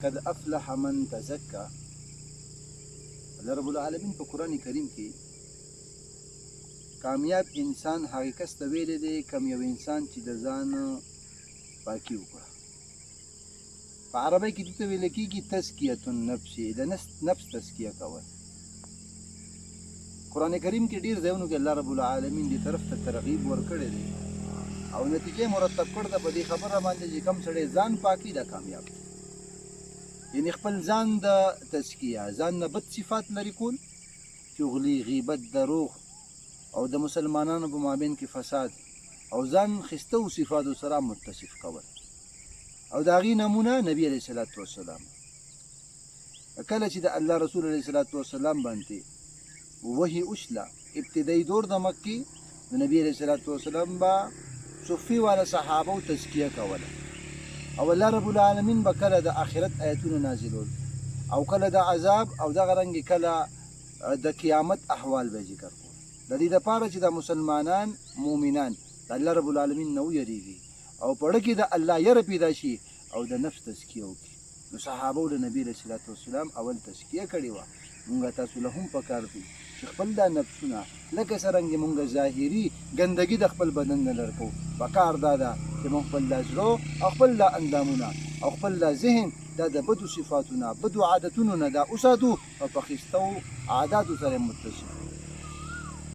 قد افلح من تزکا. الله رب العالمین په قرآن کریم کې کامیاب انسان هغه کس ته ویلی دی کوم یو انسان چې د ځان پاکي وکړه. په عربی کې دې ته ویل کېږي تزکیة النفس، د نفس تزکیه کول. قرآن کریم کې ډېر ځایونو کې الله رب العالمین دې طرف ته ترغیب ورکړی دی او نتیجه مرتب کړ ده په دې خبره باندې چې کوم سړی ځان پاکي دا کامیاب دی. یعنی خپل ځان د تزکیه، ځان نه بد صفات لرې کول، چغلي، غیبت، دروغ او د مسلمانانو په مابین کې فساد او ځان خستو صفاتو سره متصف کول. او د هغې نمونه نبي علیه الصلاة والسلام کله چې د الله رسول علیه الصلاة والسلام باندې وحی وشله ابتدایي دور د مکې د نبي علیه الصلاة والسلام به صفي والا صحابه تزکیه کوله او الله رب العالمین به کله د آخرت آیتونه نازلول او کله د عذاب او دغه رنګې کله د قیامت احوال به ذکر کول، د دې دپاره چې د مسلمانان مؤمنان د الله رب العالمین نه ویریږي او په زړه کې د الله یره پیدا شي او د نفس تزکیه وکړي. نو صحابو د نبي علیه صلات وسلام اول تزکیه کړې وه. مونږ تاسو له هم پکار دي چې خپل دا نفسونه لکه څرنګې مونږ ظاهري ګندګي د خپل بدن نه لرې کوو، پکار دا ده چې مونږ خپل دا زړه او خپل دا اندامونه او خپل دا ذهن دا د بدو صفاتونه بدو عادتونو نه دا وساتو او په ښایستو عاداتو سره متصف